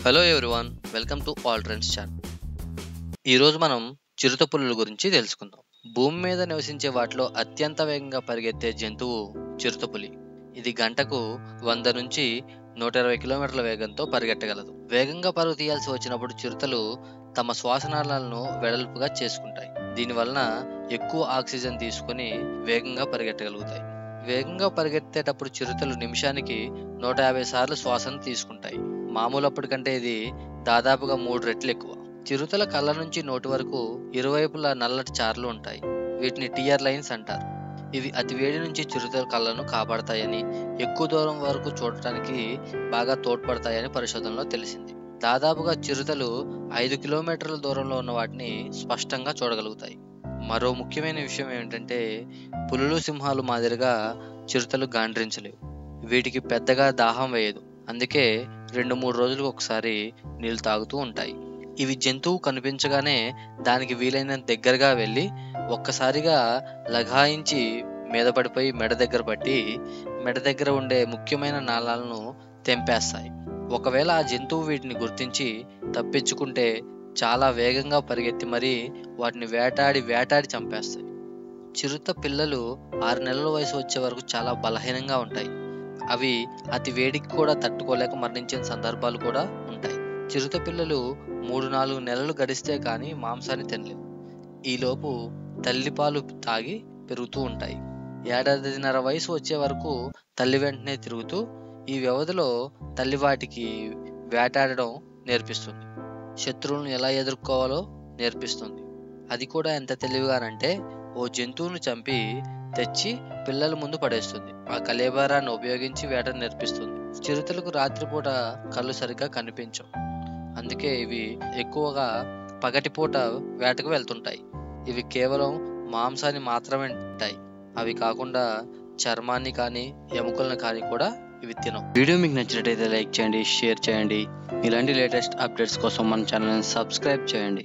Hello everyone, welcome to all trends channel. ఈరోజు మనం చిరుతపులుల గురించి తెలుసుకుందాం. భూమి మీద నివసించే వాటిలో అత్యంత వేగంగా పరిగెత్తే జంతువు చిరుతపులి. ఇది గంటకు 100 నుంచి 120 కిలోమీటర్ల వేగంతో పరిగెట్టగలదు. వేగంగా పరుగు తీయాల్సి వచ్చినప్పుడు చిరుతలు తమ శ్వాసనాళాలను వెడల్పుగా చేసుకుంటాయి. దీనివలన ఎక్కువ ఆక్సిజన్ తీసుకొని వేగంగా పరిగెట్టగలుగుతాయి. వేగంగా పరిగెత్తేటప్పుడు చిరుతలు నిమిషానికి 150 సార్లు శ్వాసను తీసుకుంటాయి. మామూలప్పటి కంటే ఇది దాదాపుగా 3 రెట్లు ఎక్కువ. చిరుతల కళ్ళ నుంచి నోటి వరకు ఇరువైపులా నల్లటి చారలు ఉంటాయి. వీటిని టియర్ లైన్స్ అంటారు. ఇవి అతి వేడి నుంచి చిరుతల కళ్ళను కాపాడతాయని, ఎక్కువ దూరం వరకు చూడటానికి బాగా తోడ్పడతాయని పరిశోధనలో తెలిసింది. దాదాపుగా చిరుతలు 5 కిలోమీటర్ల దూరంలో ఉన్న వాటిని స్పష్టంగా చూడగలుగుతాయి. మరో ముఖ్యమైన విషయం ఏమిటంటే, పులులు సింహాలు మాదిరిగా చిరుతలు గాండ్రించలేవు. వీటికి పెద్దగా దాహం వేయదు. అందుకే 2-3 రోజులకు ఒకసారి నీళ్లు తాగుతూ ఉంటాయి. ఇవి జంతువు కనిపించగానే దానికి వీలైనంత దగ్గరగా వెళ్ళి ఒక్కసారిగా లఘాయించి మీద పడిపోయి మెడ దగ్గర పట్టి మెడ దగ్గర ఉండే ముఖ్యమైన నాళాలను తెంపేస్తాయి. ఒకవేళ ఆ జంతువు వీటిని గుర్తించి తప్పించుకుంటే చాలా వేగంగా పరిగెత్తి మరీ వాటిని వేటాడి చంపేస్తాయి. చిరుత పిల్లలు 6 నెలల వయసు వచ్చే వరకు చాలా బలహీనంగా ఉంటాయి. అవి అతి వేడికి కూడా తట్టుకోలేక మరణించిన సందర్భాలు కూడా ఉంటాయి. చిరుత పిల్లలు 3-4 నెలలు గడిస్తే కానీ మాంసాన్ని తినలేవు. ఈలోపు తల్లిపాలు తాగి పెరుగుతూ ఉంటాయి. 1.5 వయసు వచ్చే వరకు తల్లి వెంటనే తిరుగుతూ ఈ వ్యవధిలో తల్లి వాటికి వేటాడడం నేర్పిస్తుంది. శత్రువులను ఎలా ఎదుర్కోవాలో నేర్పిస్తుంది. అది కూడా ఎంత తెలివిగానంటే, ఓ జంతువును చంపి తెచ్చి పిల్లల ముందు పడేస్తుంది. ఆ కళేబరాన్ని ఉపయోగించి వేటను నేర్పిస్తుంది. చిరుతలకు రాత్రిపూట కళ్ళు సరిగ్గా కనిపించవు. అందుకే ఇవి ఎక్కువగా పగటిపూట వేటకు వెళ్తుంటాయి. ఇవి కేవలం మాంసాన్ని మాత్రమే తింటాయి. అవి కాకుండా చర్మాన్ని కానీ ఎముకలను కానీ కూడా ఇవి తినవు. వీడియో మీకు నచ్చినట్టయితే లైక్ చేయండి, షేర్ చేయండి. ఇలాంటి లేటెస్ట్ అప్డేట్స్ కోసం మన ఛానల్ని సబ్స్క్రైబ్ చేయండి.